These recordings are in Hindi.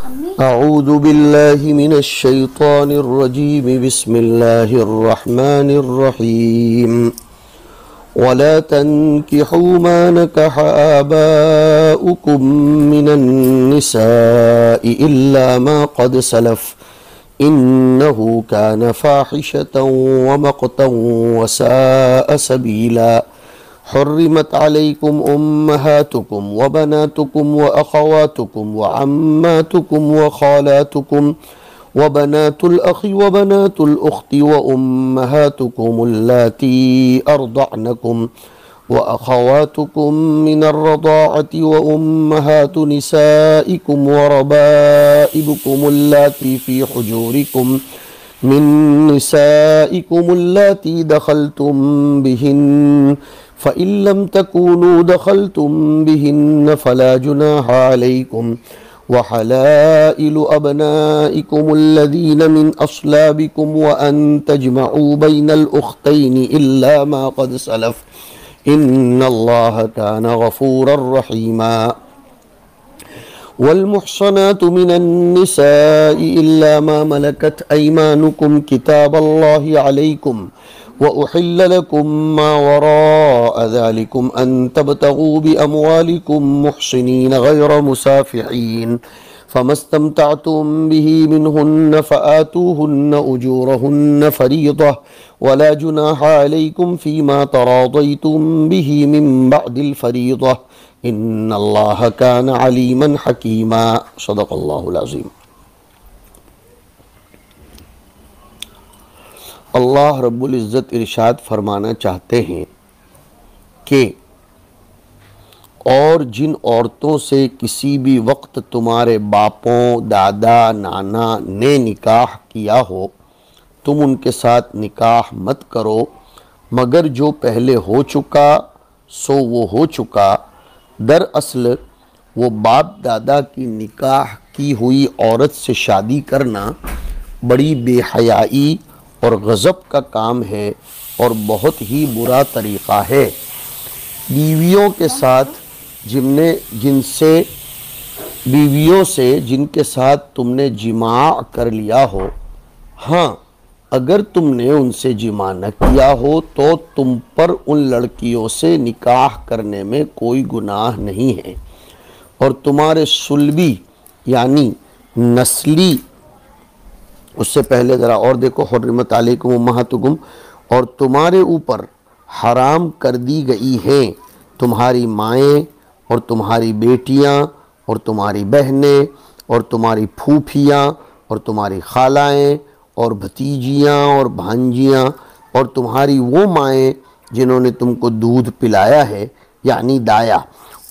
अऊज़ु बिल्लाहि मिनश शैतानिर रजीम बिस्मिल्लाहिर रहमानिर रहीम वला तन्किहू मा नकह आबाउकुम मिनन निसाइ इल्ला मा क़द सलफ़ इन्नहु कान फ़ाहिशतन व मक़तन व साअ सबीला हुर्रिमत अलैकुम उम्महातुकुम व बनातुकुम व अख़वातुकुम व अम्मातुकुम व ख़ालातुकुम व बनातुल अख़ी व बनातुल उख़्ती व उम्महातुकुम अल्लाती अर्दअनकुम व अख़वातुकुम मिनर रदाअति व उम्महातु निसाइकुम व रबाइबुकुम अल्लाती फ़ी हुजूरिकुम मिन निसाइकुम अल्लाती दख़लतुम बिहिन्न फ़इन लम तकूनू दख़लतुम बिहिन्न फ़ला जुनाह अलैकुम व हलाइलु अबनाइकुम अल्लज़ीन मिन अस्लाबिकुम व अन तजमऊ बैनल उख़्तैनि इल्ला मा क़द सलफ़ इन्नल्लाह कान गफ़ूरर रहीमा वल्मुहसनातु मिनन निसाइ इल्ला मा मलकत अयमानुकुम किताबल्लाहि अलैकुम व उहिल्ल लकुम मा वराअ ज़ालिकुम अन तबतगू बिअमवालिकुम मुहसिनीन गैर मुसाफ़िहीन फ़मस्तमतअतुम बिही मिनहुन्न फ़आतूहुन्न उजूरहुन्न फ़रीज़ह वला जुनाह अलैकुम फ़ीमा तराज़यतुम बिही मिन बअदिल फ़रीज़ह इन्नल्लाह कान अलीमन हकीमा। सदक़ल्लाहुल अज़ीम। अल्लाह रब्बुल इज़्ज़त इरशाद फरमाना चाहते हैं कि और जिन औरतों से किसी भी वक्त तुम्हारे बापों दादा नाना ने निकाह किया हो तुम उनके साथ निकाह मत करो मगर जो पहले हो चुका सो वो हो चुका। दरअसल वो बाप दादा की निकाह की हुई औरत से शादी करना बड़ी बेहयाई और गज़ब का काम है और बहुत ही बुरा तरीक़ा है। बीवियों के साथ बीवियों से जिनके साथ तुमने जिमा कर लिया हो, हाँ अगर तुमने उनसे जिमा न किया हो तो तुम पर उन लड़कियों से निकाह करने में कोई गुनाह नहीं है और तुम्हारे सुलबी यानी नस्ली, उससे पहले ज़रा और देखो, हुर्रिमत अलैकुम उम्महातुकुम, और तुम्हारे ऊपर हराम कर दी गई हैं तुम्हारी माएँ और तुम्हारी बेटियाँ और तुम्हारी बहनें और तुम्हारी फूफियाँ और तुम्हारी खालाएँ और भतीजियाँ और भांजियाँ और तुम्हारी वो माएँ जिन्होंने तुमको दूध पिलाया है यानी दाया,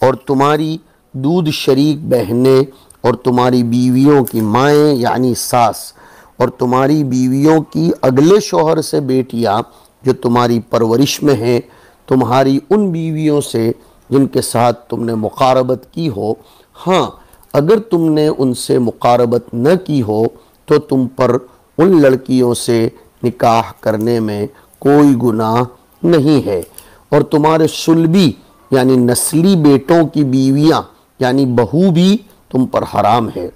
और तुम्हारी दूध शरीक बहनें और तुम्हारी बीवियों की माएँ यानी सास, और तुम्हारी बीवियों की अगले शौहर से बेटियाँ जो तुम्हारी परवरिश में हैं, तुम्हारी उन बीवियों से जिनके साथ तुमने मुक़ारबत की हो। हाँ अगर तुमने उनसे मुक़ारबत न की हो तो तुम पर उन लड़कियों से निकाह करने में कोई गुनाह नहीं है। और तुम्हारे सुलबी यानी नस्ली बेटों की बीवियां यानी बहू भी तुम पर हराम है।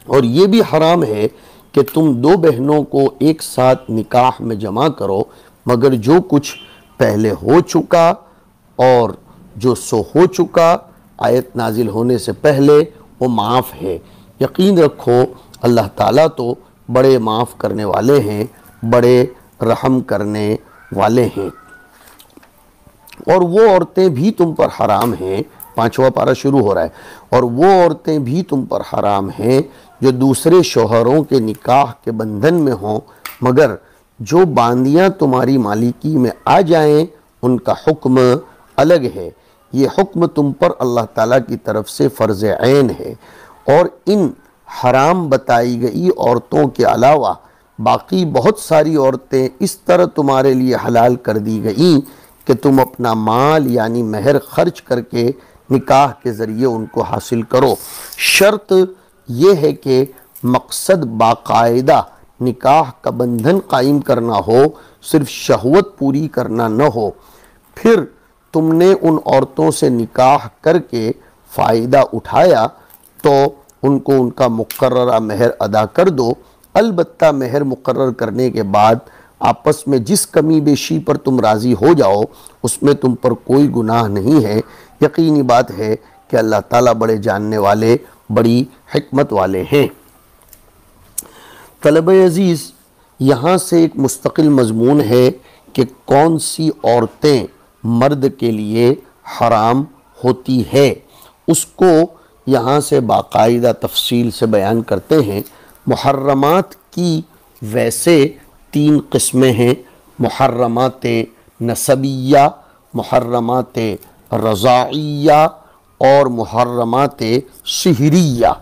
और ये भी हराम है कि तुम दो बहनों को एक साथ निकाह में जमा करो मगर जो कुछ पहले हो चुका और जो सो हो चुका आयत नाजिल होने से पहले वो माफ़ है। यकीन रखो अल्लाह ताला तो बड़े माफ़ करने वाले हैं, बड़े रहम करने वाले हैं। और वो औरतें भी तुम पर हराम हैं, 5वां पारा शुरू हो रहा है, और वो औरतें भी तुम पर हराम हैं जो दूसरे शौहरों के निकाह के बंधन में हों मगर जो बांदियाँ तुम्हारी मालिकी में आ जाएं उनका हुक्म अलग है। ये हुक्म तुम पर अल्लाह ताला की तरफ से फ़र्ज़ ऐन है। और इन हराम बताई गई औरतों के अलावा बाकी बहुत सारी औरतें इस तरह तुम्हारे लिए हलाल कर दी गई कि तुम अपना माल यानी महर खर्च करके निकाह के ज़रिए उनको हासिल करो। शर्त यह है कि मकसद बाकायदा निकाह का बंधन कायम करना हो, सिर्फ शहवत पूरी करना न हो। फिर तुमने उन औरतों से निकाह करके फ़ायदा उठाया तो उनको उनका मुकर्ररा मेहर अदा कर दो। अलबत्ता मेहर मुकर्रर करने के बाद आपस में जिस कमी बेशी पर तुम राज़ी हो जाओ उसमें तुम पर कोई गुनाह नहीं है। यकीनी बात है कि अल्लाह ताला बड़े जानने वाले, बड़ी हिकमत वाले हैं। तलबे अज़ीज़, यहाँ से एक मुस्तकिल मज़मून है कि कौन सी औरतें मर्द के लिए हराम होती है, उसको यहाँ से बाकायदा तफसील से बयान करते हैं। मुहर्रमात की वैसे 3 किस्में हैं, मुहर्रमात नसबिया, मुहर्रमात रज़ाइया और मुहर्रमात सिहरिया।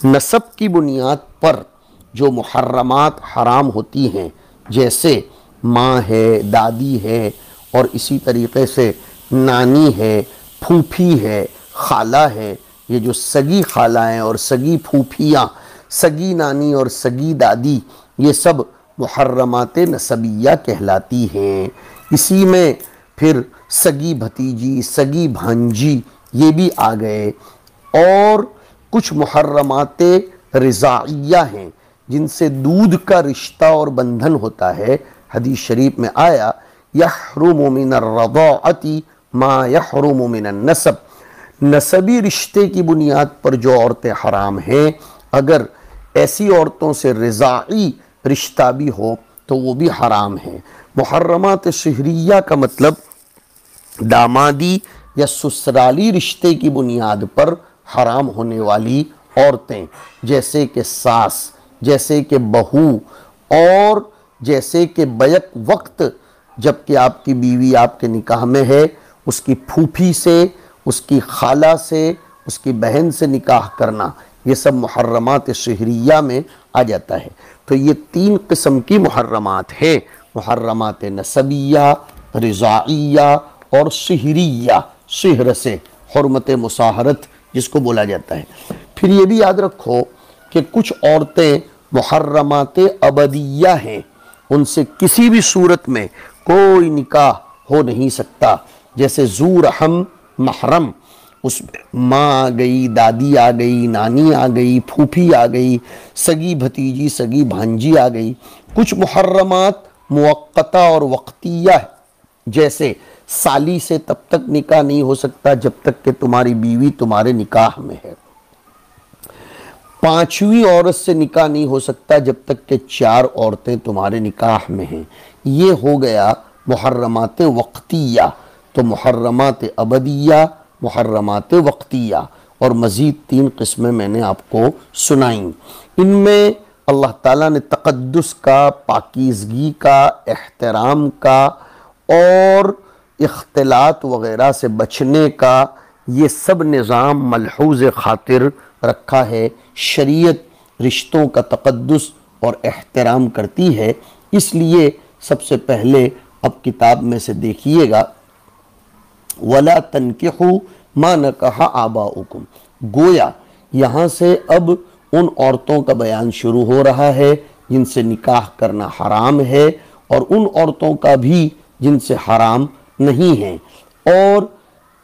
नसब की बुनियाद पर जो मुहर्रमात हराम होती हैं, जैसे माँ है, दादी है और इसी तरीक़े से नानी है, फूफी है, खाला है, ये जो सगी खालाएँ और सगी फूफियाँ, सगी नानी और सगी दादी, ये सब मुहर्रमात नसबिया कहलाती हैं। इसी में फिर सगी भतीजी, सगी भांजी ये भी आ गए। और कुछ मुहर्रमात रिज़ाइया हैं जिनसे दूध का रिश्ता और बंधन होता है। हदीस शरीफ में आया, यहरुमु मिनर रज़ाअति मा यहरुमु मिनन नसब। नसबी रिश्ते की बुनियाद पर जो औरतें हराम हैं, अगर ऐसी औरतों से रिज़ाई रिश्ता भी हो तो वो भी हराम है। मुहर्रमात शहरिया का मतलब दामादी या ससुराली रिश्ते की बुनियाद पर हराम होने वाली औरतें, जैसे कि सास, जैसे कि बहू और जैसे कि बैक वक्त जबकि आपकी बीवी आपके निकाह में है, उसकी फूफी से, उसकी खाला से, उसकी बहन से निकाह करना, ये सब मुहर्रमात शहरिया में आ जाता है। तो ये 3 किस्म की मुहर्रमात है, मुहर्रमात नसबिया, रिज़ाइया और सिहरिया, सिहर से हुर्मत मुसाहरत जिसको बोला जाता है। फिर ये भी याद रखो कि कुछ औरतें मुहर्रमात अबदिया हैं, उनसे किसी भी सूरत में कोई निकाह हो नहीं सकता। जैसे ज़ू रहम महरम, उसमें माँ आ गई, दादी आ गई, नानी आ गई, फूफी आ गई, सगी भतीजी, सगी भांजी आ गई। कुछ मुहर्रमात मुअक्कता और वक्तिया है, जैसे साली से तब तक निकाह नहीं हो सकता जब तक कि तुम्हारी बीवी तुम्हारे निकाह में है। 5वीं औरत से निकाह नहीं हो सकता जब तक कि 4 औरतें तुम्हारे निकाह में हैं। ये हो गया मुहर्रमात वक्तिया। तो मुहर्रमात अबदिया, मुहर्रमात वक्तिया और मज़ीद 3 किस्में मैंने आपको सुनाई। इनमें अल्लाह ताला ने तक़द्दुस का, पाकीज़गी का, एहतराम का और इख्तिलात वग़ैरह से बचने का ये सब निज़ाम मलहूज़ ख़ातिर रखा है। शरीयत रिश्तों का तक़द्दुस और एहतराम करती है। इसलिए सबसे पहले अब किताब में से देखिएगा, वला तनकिहू मा नकहा आबाउकुम। गोया यहाँ से अब उन औरतों का बयान शुरू हो रहा है जिनसे निकाह करना हराम है और उन औरतों का भी जिनसे हराम नहीं है। और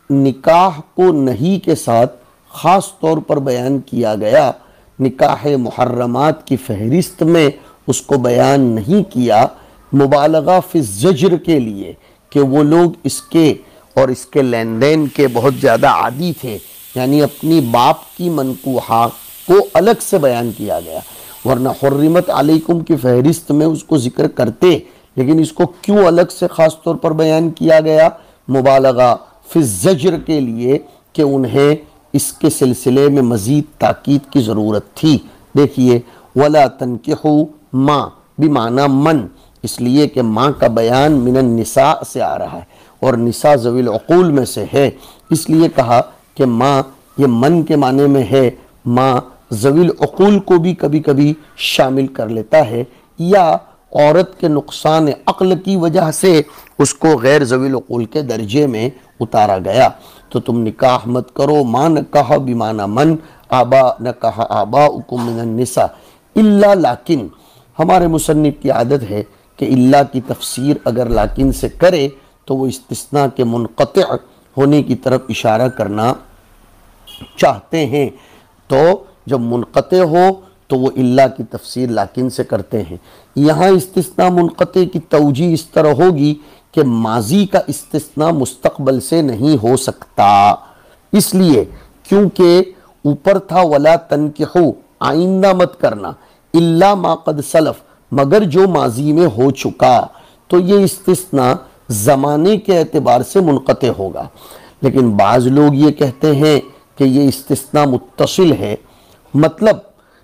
निकाह को नहीं के साथ ख़ास तौर पर बयान किया गया। निकाह मुहर्रमात की फहरिस्त में उसको बयान नहीं किया, मुबालगा फ़ी ज़ज्र के लिए कि वो लोग इसके और इसके लेन देन के बहुत ज़्यादा आदी थे, यानी अपनी बाप की मनकूहा को अलग से बयान किया गया। वरना हुर्रिमत अलैकुम की फहरिस्त में उसको ज़िक्र करते, लेकिन इसको क्यों अलग से ख़ास तौर पर बयान किया गया? मुबालगा फ़ी ज़ज्र के लिए कि उन्हें इसके सिलसिले में मज़ीद ताकीद की ज़रूरत थी। देखिए, वला तनकिहू माँ बिमाना मन, इसलिए कि माँ का बयान मिनन निसा से आ रहा है और निसा ज़वील उक़ूल में से है, इसलिए कहा कि माँ ये मन के माने में है। माँ ज़वील उक़ूल को भी कभी कभी शामिल कर लेता है, या औरत के नुकसान अक्ल की वजह से उसको गैर ज़वील उक़ूल के दर्जे में उतारा गया। तो तुम निकाह मत करो, माँ न कहा बिमाना मन, आबा न कहा आबा उकुम मिनन निसा इल्ला लाकिन। हमारे मुसन्निफ की आदत है कि इल्ला की तफसीर अगर लाकिन से करे तो वो इस्तिस्ना के मुनक़ति होने की तरफ इशारा करना चाहते हैं। तो जब मुनक़ते हो तो वो इल्ला की तफसीर लाकिन से करते हैं। यहाँ इस्तिस्ना मुनक़ते की तौजी इस तरह होगी कि माजी का इस्तिस्ना मुस्तक़बल से नहीं हो सकता, इसलिए क्योंकि ऊपर था वला तनकिहू, आइंदा मत करना, इल्ला मा क़द सलफ़, मगर जो माजी में हो चुका, तो ये इस्तिस्ना ज़माने के एतबार से मुनक़ते होगा। लेकिन बाज़ लोग ये कहते हैं कि ये इस्तिस्ना मुत्तसिल है, मतलब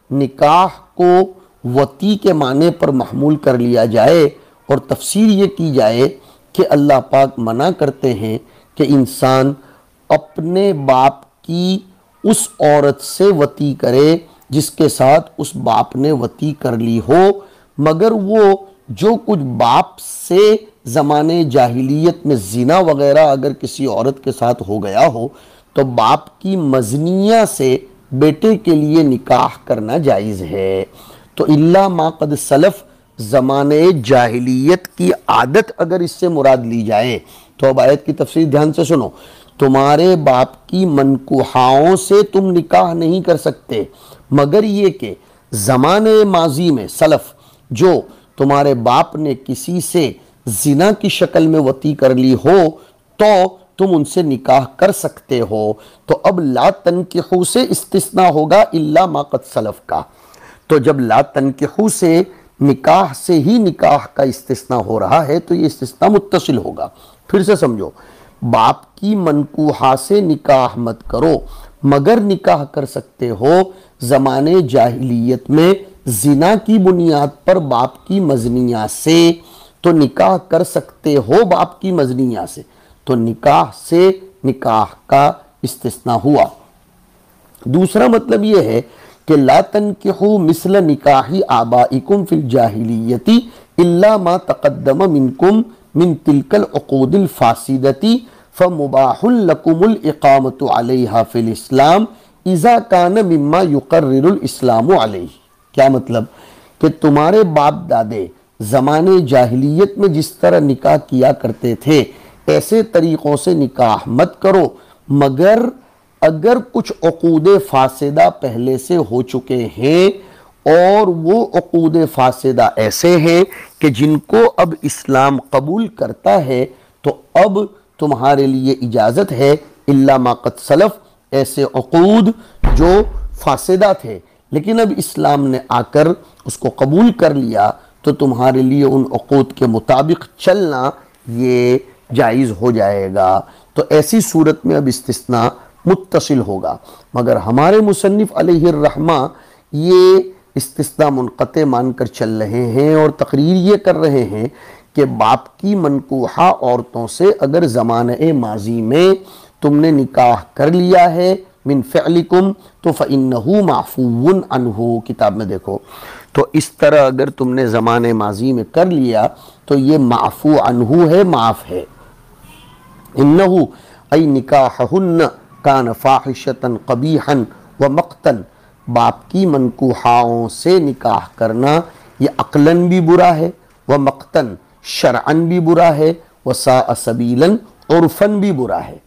निकाह को वती के माने पर महमूल कर लिया जाए और तफसीर ये की जाए कि अल्लाह पाक मना करते हैं कि इंसान अपने बाप की उस औरत से वती करे जिसके साथ उस बाप ने वती कर ली हो, मगर वो जो कुछ बाप से ज़माने जाहिलियत में ज़िना वग़ैरह अगर किसी औरत के साथ हो गया हो तो बाप की मजनिया से बेटे के लिए निकाह करना जायज़ है। तो इल्ला मा क़द सलफ़, ज़माने जाहिलियत की आदत अगर इससे मुराद ली जाए तो अब आयत की तफसीर ध्यान से सुनो। तुम्हारे बाप की मनकुहाओं से तुम निकाह नहीं कर सकते, मगर ये कि ज़माने माजी में सलफ़ जो तुम्हारे बाप ने किसी से जिना की शक्ल में वती कर ली हो तो तुम उनसे निकाह कर सकते हो। तो अब ला तनकिहू से इस्तिस्ना होगा इल्ला मा क़द सलफ़ का। तो जब ला तनकिहू से निकाह से ही निकाह का इस्तिस्ना हो रहा है तो ये इस्तिस्ना मुत्तसिल होगा। फिर से समझो, बाप की मनकुहा से निकाह मत करो, मगर निकाह कर सकते हो ज़माने जाहिलियत में जिना की बुनियाद पर बाप की मजनिया से, तो निकाह कर सकते हो बाप की मजनिया से, तो निकाह से निकाह का इस्तिस्ना हुआ। दूसरा मतलब यह है कि ला तनकिहू मिस्ल निकाही आबाइकुम फिल जाहिलियती इल्ला मा तक़द्दम मिनकुम मिन तिलकल उक़ूदिल फासिदती फमुबाहुल लकुमुल इक़ामतु अलैहा फिल इस्लाम इज़ा कान मिम्मा युक़र्रिरुल इस्लामु अलैहि। क्या मतलब कि तुम्हारे बाप दादे ज़माने जाहिलियत में जिस तरह निकाह किया करते थे ऐसे तरीक़ों से निकाह मत करो, मगर अगर कुछ उक़ूदे फासिदा पहले से हो चुके हैं और वो उक़ूदे फासिदा ऐसे हैं कि जिनको अब इस्लाम कबूल करता है, तो अब तुम्हारे लिए इजाज़त है इल्ला मा क़द सलफ़, ऐसे उक़ूद जो फासिदा थे लेकिन अब इस्लाम ने आकर उसको कबूल कर लिया, तो तुम्हारे लिए उन उक़ूद के मुताबिक चलना ये जायज़ हो जाएगा। तो ऐसी सूरत में अब इस्तिस्ना मुत्तसिल होगा। मगर हमारे मुसन्निफ़ अलैहिर्रहमा ये इस्तिस्ना मुनक़ते मानकर चल रहे हैं और तकरीर ये कर रहे हैं कि बाप की मनकूहा औरतों से अगर ज़माने माजी में तुमने निकाह कर लिया है मिन फ़अलिकुम तो फ़इन्नहु माफ़ूउन अन्हु, किताब में देखो। तो इस तरह अगर तुमने ज़माने माजी में कर लिया तो ये माफ़ू अन्हु है, माफ़ है। इन्नहु ऐ निकाहुन्न कान फ़ाहिशतन क़बीहन व मक़तन, बाप की मनकूहाओं से निकाह करना ये अक़लन भी बुरा है, व मक़तन शरअन भी बुरा है, व साअ सबीलन उर्फ़न भी बुरा है।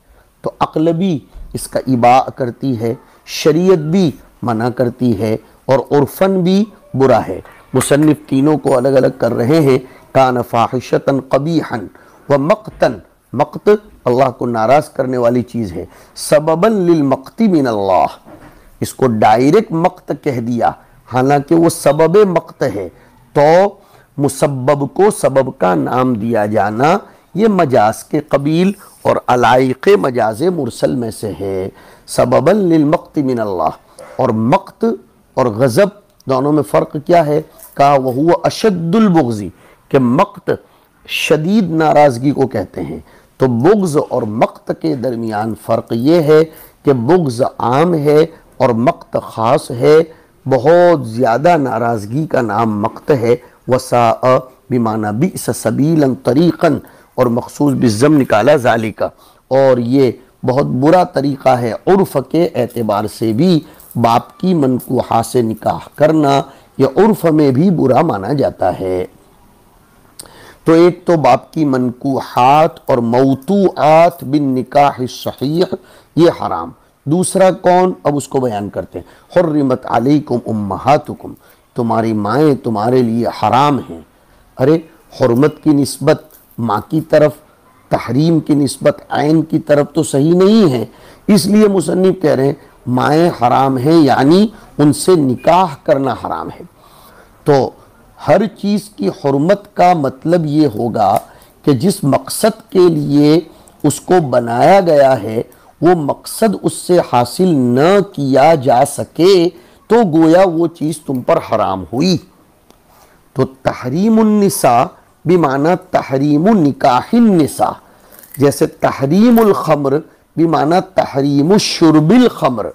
तो अक़ल भी इसका इबा करती है, शरीयत भी मना करती है और उर्फ़न भी बुरा है। मुसन्निफ़ तीनों को अलग अलग कर रहे हैं। कान फ़ाहिशतन क़बीहन व मक़तन, मक़त अल्लाह को नाराज़ करने वाली चीज़ है, सबबन लिल मक़ती मिन अल्लाह, इसको डायरेक्ट मक़त कह दिया, हालांकि वो सबब मक़त है। तो मुसब्बब को सबब का नाम दिया जाना ये मजाज के कबील और अलाइक़ मजाज मुरसल में से है। सबबन लिल मक़ती मिन अल्लाह, और मक़त और गज़ब दोनों में फ़र्क क्या है? कहा वहुव अशद्दुल बुग़्ज़ी, कि मक़त शदीद नाराज़गी को कहते हैं। तो बुग़्ज़ और मक़त के दरमियान फ़र्क ये है कि बुग़्ज़ आम है और मक़त ख़ास है। बहुत ज़्यादा नाराज़गी का नाम मक़त है। वसाअ बिमाना बिअस सबीलन तरीक़न, और मखसूस बिज़्ज़म निकाला ज़ालिका, और ये बहुत बुरा तरीक़ा है उर्फ़ के एतबार से भी बाप की मनकूहा से निकाह करना, यह उर्फ़ में भी बुरा माना जाता है। तो एक तो बाप की मनकूहात और मौतूआत बिन निकाह सहीह ये हराम, दूसरा कौन, अब उसको बयान करते हैं। हुर्रिमत अलैकुम उम्महातुकुम, तुम्हारी माएँ तुम्हारे लिए हराम हैं। अरे हुर्मत की निस्बत माँ की तरफ, तहरीम की निस्बत आइन की तरफ तो सही नहीं है, इसलिए मुसन्निफ कह रहे हैं माएँ हराम हैं, यानी उनसे निकाह करना हराम है। तो हर चीज़ की हुर्मत का मतलब ये होगा कि जिस मकसद के लिए उसको बनाया गया है वो मकसद उससे हासिल न किया जा सके तो गोया वो चीज़ तुम पर हराम हुई। तो तहरीमुन निसा बिमाना तहरीमुन निकाहिन निसा, जैसे तहरीमुल खम्र बिमाना तहरीमुश शुर्बिल खम्र।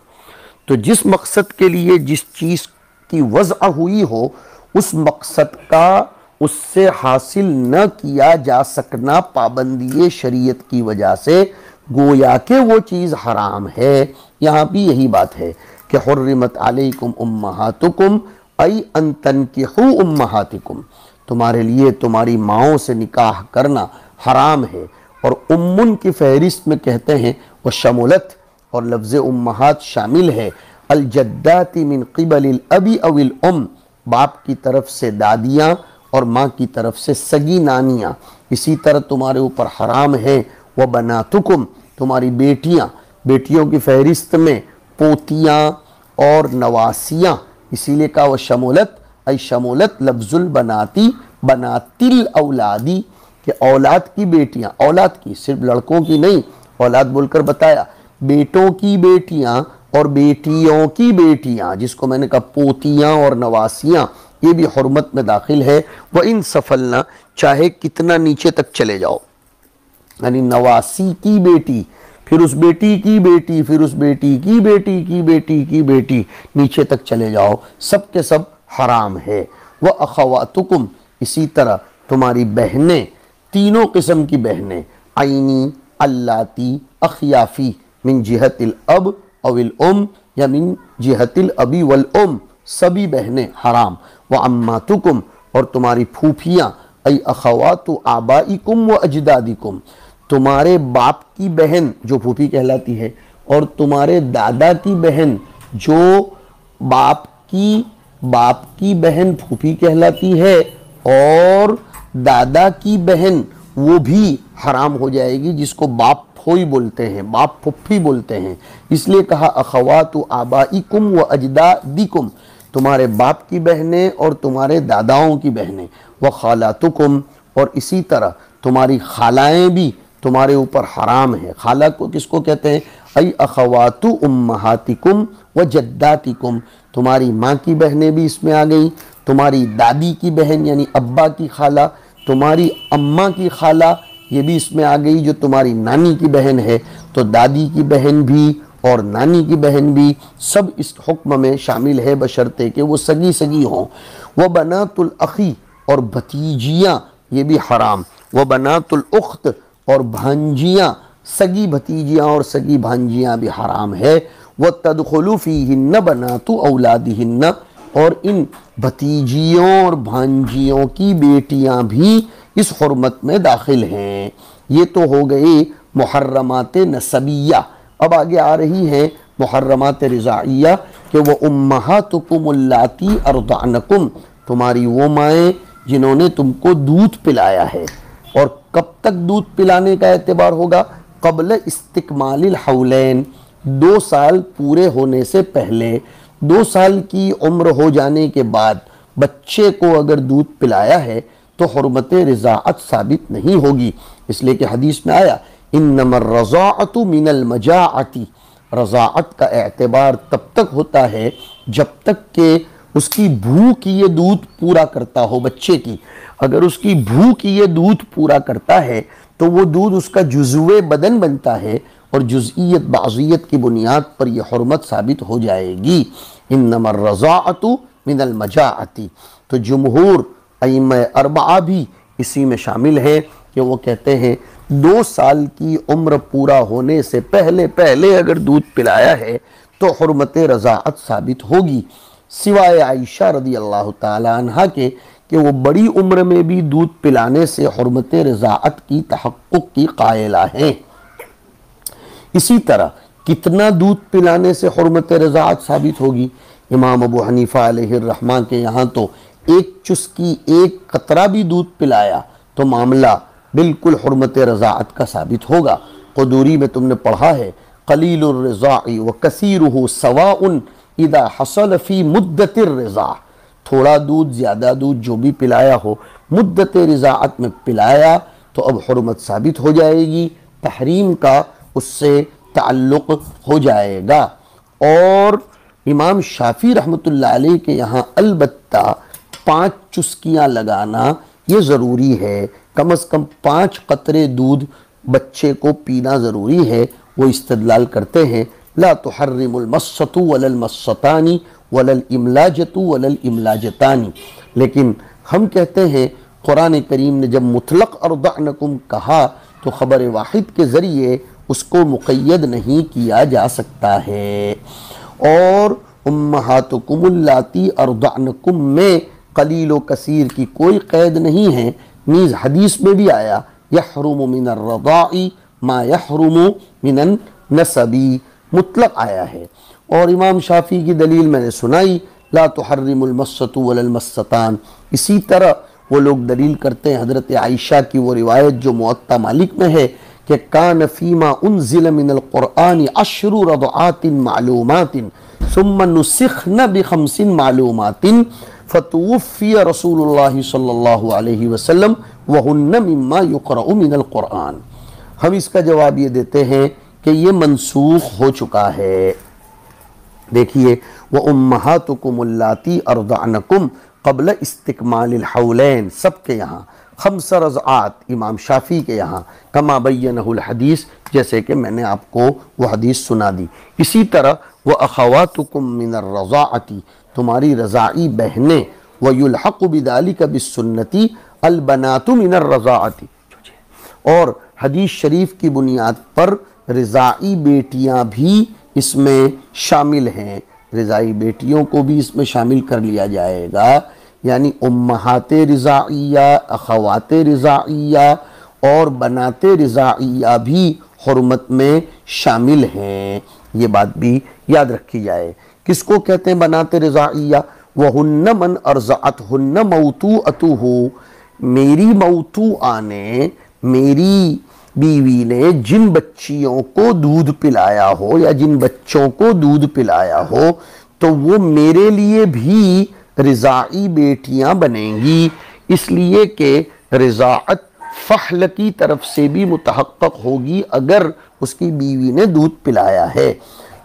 तो जिस मकसद के लिए जिस चीज़ की वज़अ हुई हो उस मकसद का उससे हासिल न किया जा सकना पाबंदी शरीयत की वजह से गोया के वो चीज़ हराम है। यहाँ भी यही बात है कि हुर्रिमत अलैकुम उम्महातुकुम आई अन तन्किहू उम्महातिकुम, तुम्हारे लिए तुम्हारी माओं से निकाह करना हराम है। और उम्मुन की फहरिस्त में कहते हैं वह शमुलत, और लफ्ज़ उम्महात शामिल है अल जद्दाती मिन क़िबलिल अबी अविल उम, बाप की तरफ से दादियाँ और माँ की तरफ से सगी नानियाँ। इसी तरह तुम्हारे ऊपर हराम है वह बनातुकुम, तुम्हारी बेटियाँ, बेटियों की फहरिस्त में पोतियाँ और नवासियाँ, इसीलिए कहा वह शमुलत ऐ शमुलत लफ्जुल बनाती बनातिल औलादी, कि औलाद की बेटियाँ, औलाद की सिर्फ लड़कों की नहीं, औलाद बोलकर बताया, बेटों की बेटियाँ और बेटियों की बेटियाँ, जिसको मैंने कहा पोतियाँ और नवासियाँ, ये भी हुर्मत में दाखिल है। वह इन सफलना, चाहे कितना नीचे तक चले जाओ, यानी नवासी की बेटी, फिर उस बेटी की बेटी, फिर उस बेटी की बेटी की बेटी की बेटी, नीचे तक चले जाओ, सब के सब हराम है। वह अखवातुकुम, इसी तरह तुम्हारी बहनें, तीनों किस्म की बहनें, आइनी अल्लाती अखियाफी मिन जिहतिल अब अविल उम या मिन जिहतिल अबी वल उम, सभी बहनें हराम। व अम्मातुकुम, और तुम्हारी फूफियाँ, ऐ अखवातु आबाइकुम व अजदादिकुम, तुम्हारे बाप की बहन जो फूफी कहलाती है, और तुम्हारे दादा की बहन जो बाप की बहन फूफी कहलाती है, और दादा की बहन वो भी हराम हो जाएगी, जिसको बाप फोई बोलते हैं, बाप फुफ्फी बोलते हैं। इसलिए कहा अखवातु आबाइकुम व अजदादिकुम, तुम्हारे बाप की बहनें और तुम्हारे दादाओं की बहनें। व खालातुकुम, और इसी तरह तुम्हारी खालाएँ भी तुम्हारे ऊपर हराम है। खाला को किसको कहते हैं, ऐ अखवातु उम्महातिकुम व जद्दातिकुम, तुम्हारी माँ की बहनें भी इसमें आ गई, तुम्हारी दादी की बहन यानी अब्बा की खाला, तुम्हारी अम्मा की खाला ये भी इसमें आ गई जो तुम्हारी नानी की बहन है। तो दादी की बहन भी और नानी की बहन भी सब इस हुक्म में शामिल है, बशर्ते कि वो सगी सगी हों। वह बनातुल अखी, और भतीजियाँ ये भी हराम। वह बनातुल उख्त, और भांजियाँ, सगी भतीजियाँ और सगी भांजियाँ भी हराम है। वह तदखुलु फीहिन्न बनातु औलादिहिन्न, और इन भतीजियों और भांजियों की बेटियां भी इस हुर्मत में दाखिल हैं। ये तो हो गए मुहर्रमात नसबिया। अब आगे आ रही हैं मुहर्रमात रिज़ाइया कि वह उम्महातुकुम अल्लाती अर्दअनकुम, तुम्हारी वो माएँ जिन्होंने तुमको दूध पिलाया है। और कब तक दूध पिलाने का एतबार होगा, क़ब्ल इस्तिकमालिल हौलैन, 2 साल पूरे होने से पहले। 2 साल की उम्र हो जाने के बाद बच्चे को अगर दूध पिलाया है तो हुर्मत रिज़ाअत साबित नहीं होगी, इसलिए कि हदीस में आया इन्नमर रज़ाअतु मिनल मजाअती, रज़ाअत का एतबार तब तक होता है जब तक कि उसकी भूख ये दूध पूरा करता हो बच्चे की। अगर उसकी भूख ये दूध पूरा करता है तो वो दूध उसका जुज़वे बदन बनता है, और जुज़इयत बाज़ियत की बुनियाद पर यह हुर्मत साबित हो जाएगी। इन्नमर रज़ाअतु मिनल मजाअती। तो जुमहूर अइम्मा अरबआ भी इसी में शामिल है कि वो कहते हैं 2 साल की उम्र पूरा होने से पहले पहले अगर दूध पिलाया है तो हुर्मत रज़ाअत साबित होगी, सिवाय आयशा रदी अल्लाह ताला अन्हा के कि वो बड़ी उम्र में भी दूध पिलाने से हुर्मत रज़ाअत की तहक्कुक की कायला हैं। इसी तरह कितना दूध पिलाने से हुर्मत रज़ाअत साबित होगी? इमाम अबू हनीफा अलैहिर्रहमान के यहाँ तो एक चुस्की, एक कतरा भी दूध पिलाया तो मामला बिल्कुल हुर्मत रज़ाअत का साबित होगा। क़ुदूरी में तुमने पढ़ा है, क़लीलुर रिज़ाई व कसीरुहु सवाउन इदा हसल फ़ी मुद्दतिर रिज़ा। थोड़ा दूध, ज़्यादा दूध जो भी पिलाया हो, मुद्दत रिज़ाअत में पिलाया तो अब हुर्मत साबित हो जाएगी, तहरीम का उससे ताल्लुक़ हो जाएगा। और इमाम शाफ़ी रहमतुल्लाह अलैह के यहाँ अलबत्ता 5 चुस्कियाँ लगाना ये ज़रूरी है, कम से कम 5 कतरे दूध बच्चे को पीना ज़रूरी है। वो इस्तदलाल करते हैं, ला तुहर्रिमुल मस्सतु वलल मस्सतानी वलल इमलाजतु वलल इमलाजतानी। लेकिन हम कहते हैं कुरान करीम ने जब मुतलक अर्दअनकुम कहा तो ख़बर वाहिद के ज़रिए उसको मुक़य्यद नहीं किया जा सकता है। और उम्महातुकुम अल्लाती अर्दअनकुम में कलील व कसीर की कोई क़ैद नहीं है। नीज़ हदीस में भी आया, यहरुमु मिनर रज़ाई मा यहरुमु मिनन नसबी, मुतलक आया है। और इमाम शाफ़ी की दलील मैंने सुनाई, ला तुहर्रिमुल मस्सतु वलल मस्सतान। इसी तरह वो लोग दलील करते हैं हज़रत आयशा की वो रिवायत जो मुअत्ता मालिक में है कि कान फ़ीमा उन्ज़िल मिनल क़ुरआन अशरु रदआतिन मालूमातिन सुम्मा नुसिख़्न बिख़म्सिन मालूमातिन फ़तुव्वफ़िय रसूलुल्लाह सल्लल्लाहु अलैहि वसल्लम वहुन्न मिम्मा युक़रअु मिनल क़ुरआन। हम इसका जवाब ये देते हैं कि ये मनसूख हो चुका है। देखिए, व उम्महातुकुम अल्लाती अर्दअनकुम क़ब्ल इस्तिकमालिल हौलैन, सबके यहाँ खम्स रज़आत, इमाम शाफ़ी के यहाँ कमा बय्यनहुल हदीस, जैसे कि मैंने आपको वो हदीस सुना दी। इसी तरह व अख़वातुकुम मिनर रज़ाअती, तुम्हारी रज़ाई बहनें, व युल्हक़ु बिदालिका बिस्सुन्नती अल बनातु मिनर रज़ाअती। और हदीस शरीफ की बुनियाद पर रज़ाई बेटियाँ भी इसमें शामिल हैं, रज़ाई बेटियों को भी इसमें शामिल कर लिया जाएगा। यानी उम्महाते रिज़ाइया, अख़वाते रिज़ाइया और बनाते रिज़ाइया भी हुर्मत में शामिल हैं। ये बात भी याद रखी जाए। किसको कहते हैं बनाते रिज़ाइया? वहुन्न मन अर्ज़अतहुन्न मौतूअतुहु, मेरी मौतू आने, मेरी बीवी ने जिन बच्चियों को दूध पिलाया हो या जिन बच्चों को दूध पिलाया हो तो वो मेरे लिए भी रिज़ाई बेटियां बनेंगी, इसलिए कि रिज़ाअत फ़हल की तरफ से भी मुतहक्क़क़ होगी अगर उसकी बीवी ने दूध पिलाया है।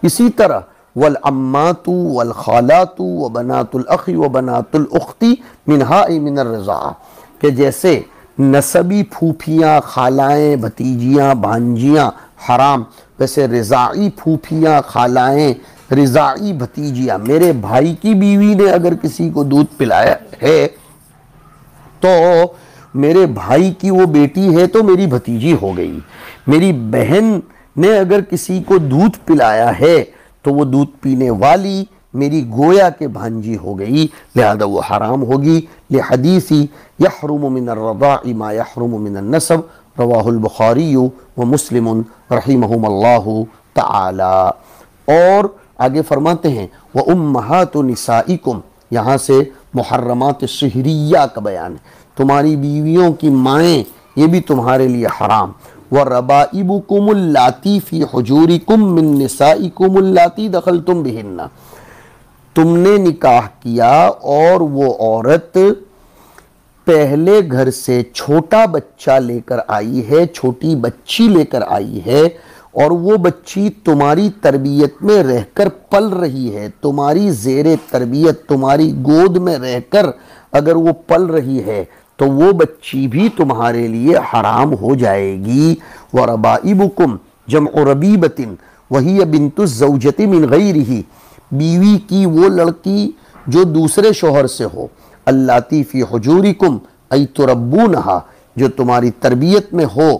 इसी तरह वल अम्मातु वल खालातु व बनातुल अख़ी व बनातुल उख्ती मिनहा मिनर रिज़ा, कि जैसे नसबी फूफियाँ, खालाएँ, भतीजियाँ, भांजियाँ हराम, वैसे रिज़ाई फूफियाँ, खालाएँ, रिज़ाई भतीजियाँ, मेरे भाई की बीवी ने अगर किसी को दूध पिलाया है तो मेरे भाई की वो बेटी है तो मेरी भतीजी हो गई। मेरी बहन ने अगर किसी को दूध पिलाया है तो वो दूध पीने वाली मेरी गोया के भांजी हो गई, लिहाजा वो हराम होगी। लिहदीसी यहरुमु मिनर रज़ाई मा यहरुमु मिनन नसब, रवाहुल बुखारी व मुस्लिम रहिमहुमुल्लाहु तआला। और आगे फरमाते हैं व उम्महातु निसाइकुम, यहाँ से मुहर्रमात शहरिया का बयान है, तुम्हारी बीवियों की माएँ ये भी तुम्हारे लिए हराम। व रबाइबुकुम अल्लाती फ़ी हुजूरिकुम मिन निसाइकुम अल्लाती दखलतुम बिहिन्ना, तुमने निकाह किया और वो औरत पहले घर से छोटा बच्चा लेकर आई है, छोटी बच्ची लेकर आई है और वो बच्ची तुम्हारी तरबियत में रहकर पल रही है, तुम्हारी ज़ेरे तरबियत, तुम्हारी गोद में रहकर अगर वो पल रही है तो वो बच्ची भी तुम्हारे लिए हराम हो जाएगी। व रबाइबुकुम जमउ रबीबतिन वही बिन्तु ज़ौजति मिन गैरिही, बीवी की वो लड़की जो दूसरे शोहर से हो, अल्लाती फ़ी हुजूरिकुम ऐ तुरब्बूनहा, जो तुम्हारी तरबियत में हो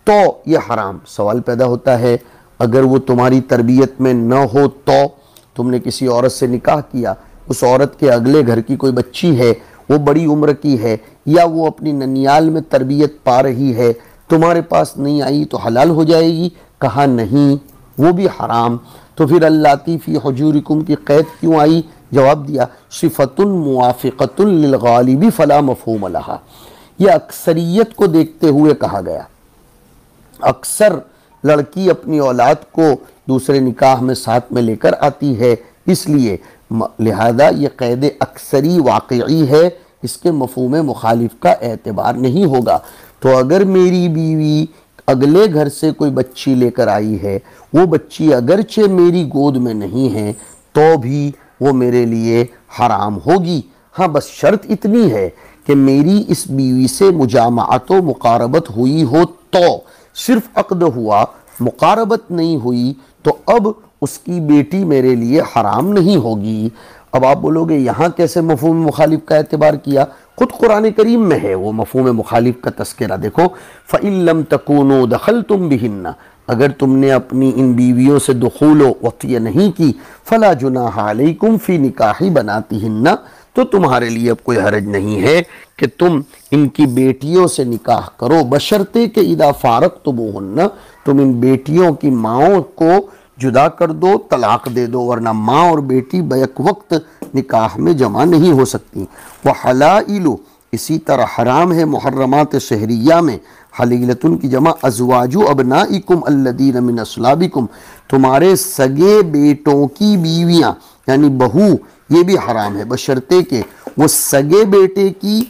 तो ये हराम। सवाल पैदा होता है अगर वो तुम्हारी तरबियत में न हो तो तुमने किसी औरत से निकाह किया, उस औरत के अगले घर की कोई बच्ची है, वो बड़ी उम्र की है या वो अपनी ननियाल में तरबियत पा रही है, तुम्हारे पास नहीं आई तो हलाल हो जाएगी? कहा नहीं, वो भी हराम। तो फिर अल्लाती फ़ी हुजूरिकुम की क़ैद क्यों आई? जवाब दिया सिफ़तुन मुवाफ़िक़तुन लिल-ग़ालिबि फ़ला मफ़हूम लहा। यह अक्सरियत को देखते हुए कहा गया। अक्सर लड़की अपनी औलाद को दूसरे निकाह में साथ में लेकर आती है, इसलिए लिहाजा ये क़ैद अक्सरी वाक़ई है, इसके मफ़हूम मुखालिफ का एतबार नहीं होगा। तो अगर मेरी बीवी अगले घर से कोई बच्ची लेकर आई है, वो बच्ची अगरचे मेरी गोद में नहीं है, तो भी वो मेरे लिए हराम होगी। हाँ, बस शर्त इतनी है कि मेरी इस बीवी से मुजामअत व मुक़ारबत हुई हो, तो सिर्फ अक़्द हुआ, मुक़ारबत नहीं हुई तो अब उसकी बेटी मेरे लिए हराम नहीं होगी। अब आप बोलोगे यहाँ कैसे मफ़हूम मुखालिफ का एतबार किया? खुद कुरान करीम में है वो मफ़हूम मुखालिफ का तस्करा। देखो, फ़इन लम तकूनु दखलतुम बिहिन्ना, अगर तुमने अपनी इन बीवियों से दुखूल वतिया नहीं की, फ़ला जुनाह अलैकुम फ़ी निकाही बनातिहिन्ना, तो तुम्हारे लिए अब कोई हरज नहीं है कि तुम इनकी बेटियों से निकाह करो, बशर्ते कि इदा फ़ारक़्तुमूहुन्ना, तुम इन बेटियों की माओं को जुदा कर दो, तलाक दे दो, वरना माँ और बेटी बैक वक्त निकाह में जमा नहीं हो सकती। वह हलाइलु, इसी तरह हराम है मुहर्रमात शहरिया में, हलीलतुन की जमा अज़वाजु अबनाइकुम अल्लदीन मिन अस्लाबिकुम, तुम्हारे सगे बेटों की बीवियाँ यानी बहू, ये भी हराम है बशर्ते के वो सगे बेटे की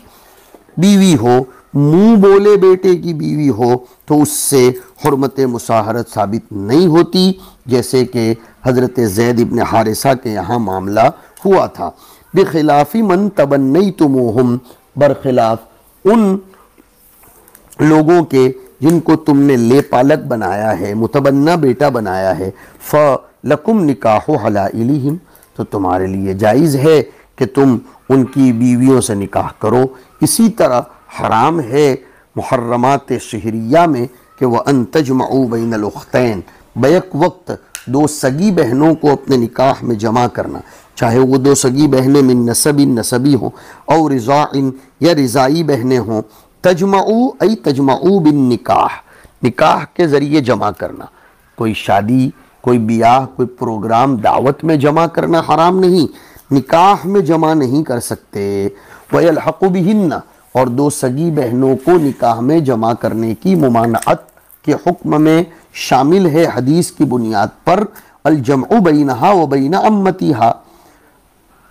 बीवी हो, मुंह बोले बेटे की बीवी हो, तो उससे हुर्मत मुसाहरत साबित नहीं होती, जैसे कि हज़रत ज़ैद इब्न हारिसा के यहाँ मामला हुआ था। बिखिलाफ़ी मन तबन्नैतुमूहुम, बरखिलाफ उन लोगों के जिनको तुमने ले पालक बनाया है, मुतबन्ना बेटा बनाया है, फ़लकुम निकाहु हलाइलिहिम, तो तुम्हारे लिए जायज़ है कि तुम उनकी बीवियों से निकाह करो। इसी तरह हराम है मुहर्रमात शहरिया में कि वह अन तजमऊ बैनल उख्तैन, बैक वक्त दो सगी बहनों को अपने निकाह में जमा करना, चाहे वो दो सगी बहनें मिन नसबिन नसबी हों और रिज़ाइन या रिज़ाई बहनें हों। तजमऊ ऐ तजमऊ बिन निकाह, निकाह के ज़रिए जमा करना, कोई शादी, कोई बियाह, कोई प्रोग्राम, दावत में जमा करना हराम नहीं, निकाह में जमा नहीं कर सकते। वयल्हक़ु बिहिन्ना, और दो सगी बहनों को निकाह में जमा करने की मुमानअत के हुक्म में शामिल है हदीस की बुनियाद पर अल जमउ बैनहा व बैन अम्मतिहा,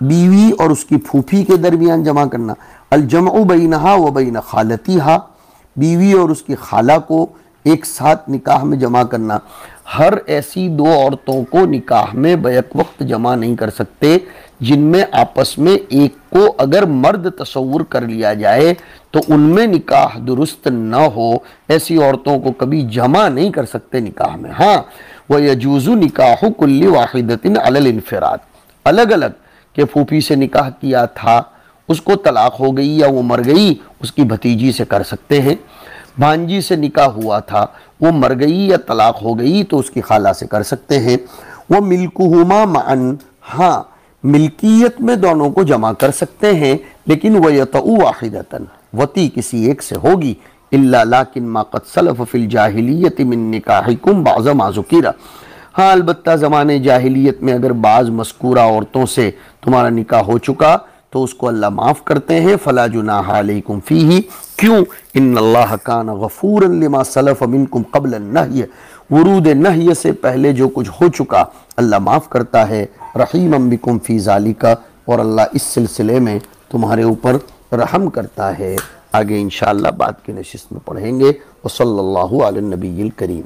बीवी और उसकी फूफी के दरमियान जमा करना, अल जमउ बैनहा व बैन खालतिहा, बीवी और उसकी खाला को एक साथ निकाह में जमा करना। हर ऐसी दो औरतों को निकाह में बैक वक्त जमा नहीं कर सकते जिनमें आपस में एक को अगर मर्द तसव्वुर कर लिया जाए तो उनमें निकाह दुरुस्त न हो, ऐसी औरतों को कभी जमा नहीं कर सकते निकाह में। हाँ, वह यजूज़ु निकाहु कुल्ली वाहिदतिन अलल इन्फिराद, अलग अलग के फूफी से निकाह किया था, उसको तलाक हो गई या वो मर गई, उसकी भतीजी से कर सकते हैं। भांजी से निकाह हुआ था, वो मर गई या तलाक हो गई, तो उसकी खाला से कर सकते हैं। वो मिल्कुहुमा मअन, हाँ मिल्कियत में दोनों को जमा कर सकते हैं, लेकिन वयतउ वाहिदतन, वती किसी एक से होगी। इल्ला लाकिन मा क़द सलफ़ फ़िल जाहिलियत मिन निकाहिकुम बाज़ मा ज़ुकिरा, हाँ अलबत्ता ज़माने जाहिलियत में अगर बाज़ मज़कूरा औरतों से तुम्हारा निकाह हो चुका तो उसको अल्लाह माफ़ करते हैं। फ़ला जुनाह अलैकुम फ़ीही, क्यों? इन्नल्लाह कान गफ़ूरन लिमा सलफ़ मिनकुम क़ब्ल नह्य, वुरूद नह्य से पहले जो कुछ हो चुका अल्लाह माफ़ करता है। रहीमम बिकुम फ़ी ज़ालिका, और अल्लाह इस सिलसिले में तुम्हारे ऊपर रहम करता है। आगे इंशाअल्लाह बाद की नशिस्त में पढ़ेंगे। वसल्लल्लाहु अला नबीयिल करीम।